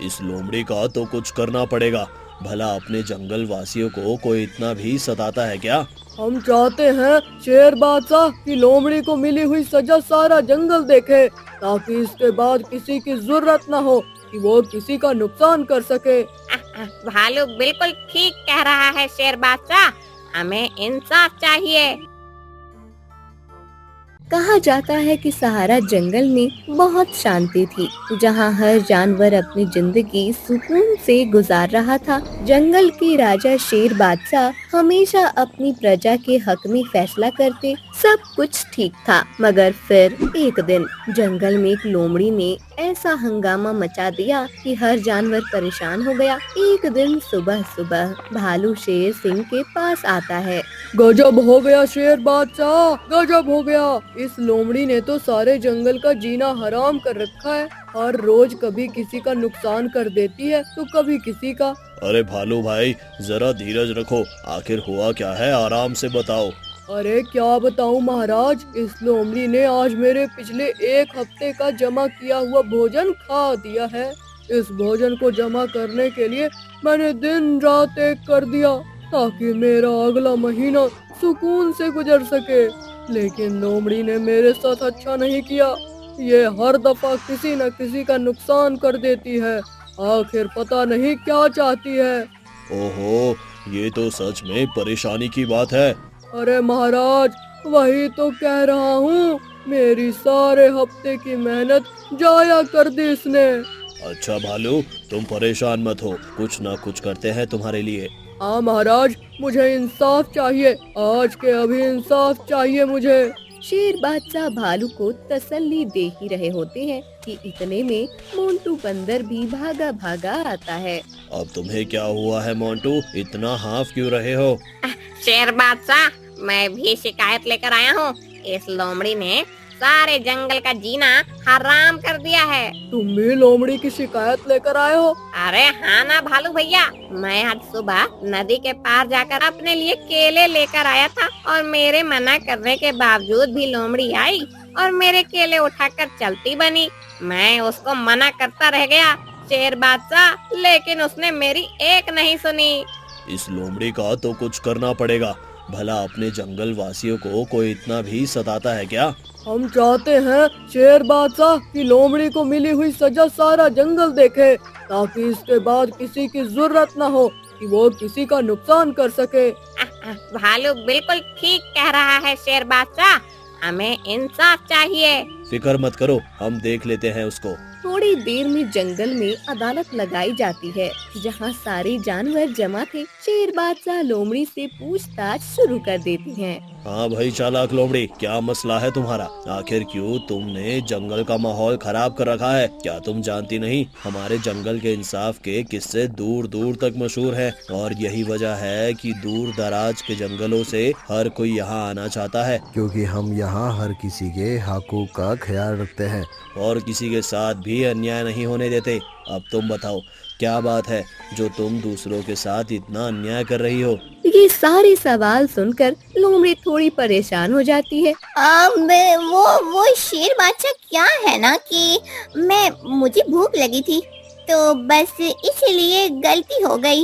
इस लोमड़ी का तो कुछ करना पड़ेगा। भला अपने जंगल वासियों को कोई इतना भी सताता है क्या? हम चाहते हैं शेर बादशाह की लोमड़ी को मिली हुई सजा सारा जंगल देखे, ताकि इसके बाद किसी की जरूरत न हो कि वो किसी का नुकसान कर सके। भालू बिल्कुल ठीक कह रहा है शेर बादशाह, हमें इंसाफ चाहिए। कहा जाता है कि सहारा जंगल में बहुत शांति थी, जहां हर जानवर अपनी जिंदगी सुकून से गुजार रहा था। जंगल के राजा शेर बादशाह हमेशा अपनी प्रजा के हक में फैसला करते, सब कुछ ठीक था। मगर फिर एक दिन जंगल में एक लोमड़ी ने ऐसा हंगामा मचा दिया कि हर जानवर परेशान हो गया। एक दिन सुबह सुबह भालू शेर सिंह के पास आता है। गजब हो गया शेर बादशाह, गजब हो गया। इस लोमड़ी ने तो सारे जंगल का जीना हराम कर रखा है। हर रोज कभी किसी का नुकसान कर देती है तो कभी किसी का। अरे भालू भाई, जरा धीरज रखो। आखिर हुआ क्या है, आराम से बताओ। अरे क्या बताऊं महाराज, इस लोमड़ी ने आज मेरे पिछले एक हफ्ते का जमा किया हुआ भोजन खा दिया है। इस भोजन को जमा करने के लिए मैंने दिन रात एक कर दिया, ताकि मेरा अगला महीना सुकून से गुजर सके। लेकिन लोमड़ी ने मेरे साथ अच्छा नहीं किया। ये हर दफा किसी न किसी का नुकसान कर देती है। आखिर पता नहीं क्या चाहती है। ओहो, ये तो सच में परेशानी की बात है। अरे महाराज, वही तो कह रहा हूँ, मेरी सारे हफ्ते की मेहनत जाया कर दी इसने। अच्छा भालू, तुम परेशान मत हो, कुछ ना कुछ करते हैं तुम्हारे लिए। हाँ महाराज, मुझे इंसाफ चाहिए, आज के अभी इंसाफ चाहिए मुझे। शेर बादशाह भालू को तसल्ली दे ही रहे होते हैं कि इतने में मोंटू बंदर भी भागा भागा आता है। अब तुम्हें क्या हुआ है मोंटू, इतना हाफ क्यों रहे हो? शेर बादशाह, मैं भी शिकायत लेकर आया हूँ। इस लोमड़ी ने सारे जंगल का जीना हराम कर दिया है। तुम भी लोमड़ी की शिकायत लेकर आए हो? अरे हाँ ना भालू भैया, मैं आज सुबह नदी के पार जाकर अपने लिए केले लेकर आया था, और मेरे मना करने के बावजूद भी लोमड़ी आई और मेरे केले उठाकर चलती बनी। मैं उसको मना करता रह गया शेर बादशाह, लेकिन उसने मेरी एक नहीं सुनी। इस लोमड़ी का तो कुछ करना पड़ेगा। भला अपने जंगल वासियों को कोई इतना भी सताता है क्या? हम चाहते हैं शेर बादशाह की लोमड़ी को मिली हुई सजा सारा जंगल देखे, ताकि इसके बाद किसी की जरूरत न हो कि वो किसी का नुकसान कर सके। भालू बिल्कुल ठीक कह रहा है शेर बादशाह, हमें इंसाफ चाहिए। फिक्र मत करो, हम देख लेते हैं उसको। थोड़ी देर में जंगल में अदालत लगाई जाती है, जहां सारे जानवर जमा थे। शेर बादशाह लोमड़ी से पूछताछ शुरू कर देती हैं। हाँ भाई चालाक लोमड़ी, क्या मसला है तुम्हारा? आखिर क्यों तुमने जंगल का माहौल खराब कर रखा है? क्या तुम जानती नहीं, हमारे जंगल के इंसाफ के किस्से दूर दूर तक मशहूर हैं, और यही वजह है कि दूर दराज के जंगलों से हर कोई यहाँ आना चाहता है, क्योंकि हम यहाँ हर किसी के हकूक का ख्याल रखते हैं और किसी के साथ भी अन्याय नहीं होने देते। अब तुम बताओ, क्या बात है जो तुम दूसरों के साथ इतना अन्याय कर रही हो? ये सारे सवाल सुनकर लोमड़ी थोड़ी परेशान हो जाती है। वो शेर बादशाह क्या है ना कि मुझे भूख लगी थी, तो बस इसलिए गलती हो गई।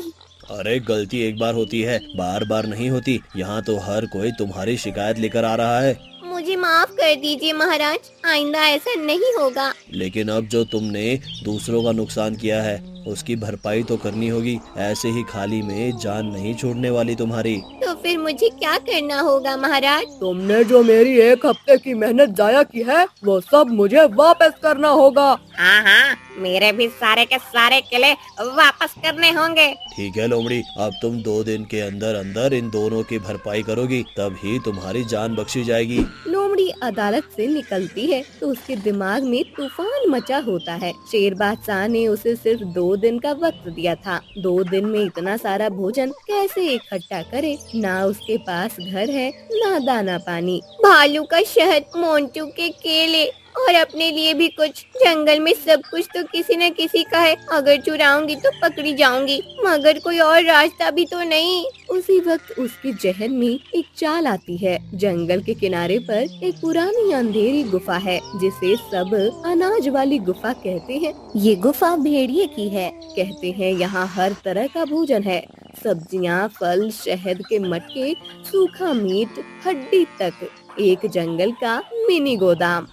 अरे गलती एक बार होती है, बार बार नहीं होती। यहाँ तो हर कोई तुम्हारी शिकायत लेकर आ रहा है। मुझे माफ कर दीजिए महाराज, आइंदा ऐसा नहीं होगा। लेकिन अब जो तुमने दूसरों का नुकसान किया है, उसकी भरपाई तो करनी होगी। ऐसे ही खाली में जान नहीं छोड़ने वाली तुम्हारी। तो फिर मुझे क्या करना होगा महाराज? तुमने जो मेरी एक हफ्ते की मेहनत जाया की है, वो सब मुझे वापस करना होगा। हाँ हाँ, मेरे भी सारे के सारे केले वापस करने होंगे। ठीक है लोमड़ी, अब तुम 2 दिन के अंदर अंदर इन दोनों की भरपाई करोगी, तभी तुम्हारी जान बख्शी जाएगी। लोमड़ी अदालत से निकलती है तो उसके दिमाग में तूफान मचा होता है। शेर बादशाह ने उसे सिर्फ 2 दिन का वक्त दिया था। 2 दिन में इतना सारा भोजन कैसे इकट्ठा करे? ना उसके पास घर है, ना दाना पानी। भालू का शहद, मोंटू के केले और अपने लिए भी कुछ। जंगल में सब कुछ तो किसी न किसी का है, अगर चुराऊंगी तो पकड़ी जाऊंगी, मगर कोई और रास्ता भी तो नहीं। उसी वक्त उसके जहन में एक चाल आती है। जंगल के किनारे पर एक पुरानी अंधेरी गुफा है जिसे सब अनाज वाली गुफा कहते हैं। ये गुफा भेड़िए की है। कहते हैं यहाँ हर तरह का भोजन है, सब्जियाँ, फल, शहद के मटके, सूखा मीट, हड्डी तक। एक जंगल का मिनी गोदाम।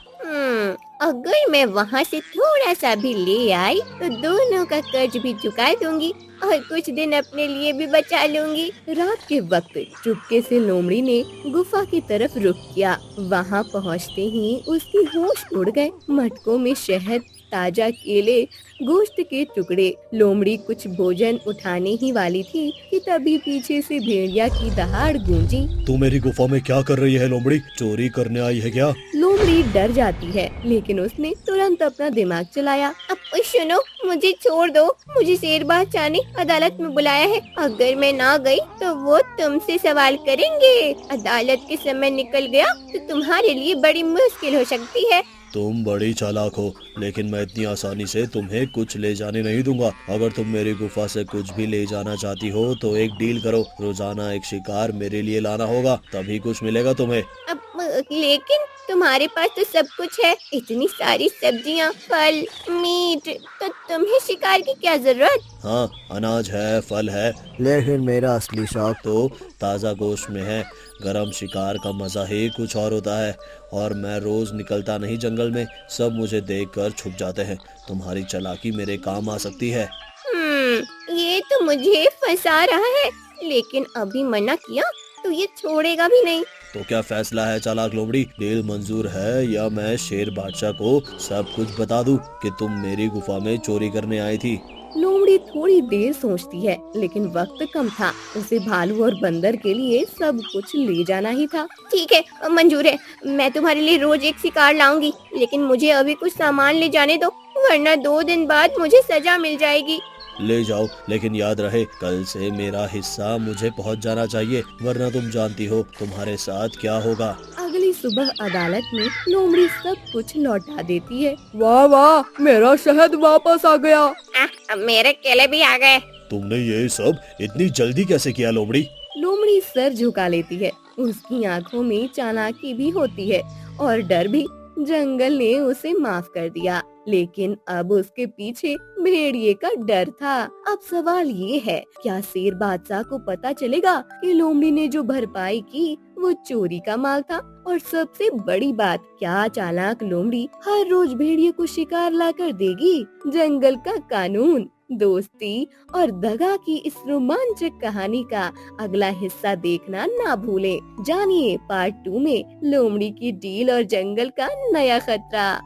अगर मैं वहाँ से थोड़ा सा भी ले आई तो दोनों का कर्ज भी चुका दूंगी और कुछ दिन अपने लिए भी बचा लूंगी। रात के वक्त चुपके से लोमड़ी ने गुफा की तरफ रुख किया। वहाँ पहुँचते ही उसकी होश उड़ गए। मटकों में शहद, ताजा केले, गोश्त के टुकड़े। लोमड़ी कुछ भोजन उठाने ही वाली थी कि तभी पीछे से भेड़िया की दहाड़ गूंजी। तू मेरी गुफा में क्या कर रही है लोमड़ी? चोरी करने आई है क्या? लोमड़ी डर जाती है, लेकिन उसने तुरंत अपना दिमाग चलाया। अब सुनो, मुझे छोड़ दो। मुझे शेर बादशाह ने अदालत में बुलाया है। अगर मैं ना गई तो वो तुमसे सवाल करेंगे। अदालत के समय निकल गया तो तुम्हारे लिए बड़ी मुश्किल हो सकती है। तुम बड़ी चालाक हो, लेकिन मैं इतनी आसानी से तुम्हें कुछ ले जाने नहीं दूंगा। अगर तुम मेरी गुफा से कुछ भी ले जाना चाहती हो तो एक डील करो। रोजाना एक शिकार मेरे लिए लाना होगा, तभी कुछ मिलेगा तुम्हें। अब लेकिन तुम्हारे पास तो सब कुछ है, इतनी सारी सब्जियाँ, फल, मीट, तो तुम्हें शिकार की क्या जरूरत? हाँ, अनाज है, फल है, लेकिन मेरा असली शौक तो ताज़ा गोश्त में है। गरम शिकार का मज़ा ही कुछ और होता है। और मैं रोज़ निकलता नहीं जंगल में, सब मुझे देखकर छुप जाते हैं। तुम्हारी चालाकी मेरे काम आ सकती है। ये तो मुझे फंसा रहा है, लेकिन अभी मना किया तो ये छोड़ेगा भी नहीं। तो क्या फैसला है चालाक लोमड़ी? डील मंजूर है या मैं शेर बादशाह को सब कुछ बता दूं कि तुम मेरी गुफा में चोरी करने आई थी? लोमड़ी थोड़ी देर सोचती है, लेकिन वक्त कम था। उसे भालू और बंदर के लिए सब कुछ ले जाना ही था। ठीक है, मंजूर है। मैं तुम्हारे लिए रोज एक शिकार लाऊंगी, लेकिन मुझे अभी कुछ सामान ले जाने दो, वरना 2 दिन बाद मुझे सजा मिल जाएगी। ले जाओ, लेकिन याद रहे कल से मेरा हिस्सा मुझे पहुंच जाना चाहिए, वरना तुम जानती हो तुम्हारे साथ क्या होगा। अगली सुबह अदालत में लोमड़ी सब कुछ लौटा देती है। वाह वाह, मेरा शहद वापस आ गया। अब मेरे केले भी आ गए। तुमने ये सब इतनी जल्दी कैसे किया लोमड़ी? लोमड़ी सर झुका लेती है। उसकी आंखों में चालाकी भी होती है और डर भी। जंगल ने उसे माफ कर दिया, लेकिन अब उसके पीछे भेड़िए का डर था। अब सवाल ये है, क्या शेर बादशाह को पता चलेगा कि लोमड़ी ने जो भरपाई की वो चोरी का माल था? और सबसे बड़ी बात, क्या चालाक लोमड़ी हर रोज भेड़िए को शिकार लाकर देगी? जंगल का कानून, दोस्ती और दगा की इस रोमांचक कहानी का अगला हिस्सा देखना ना भूलें। जानिए पार्ट 2 में लोमड़ी की डील और जंगल का नया खतरा।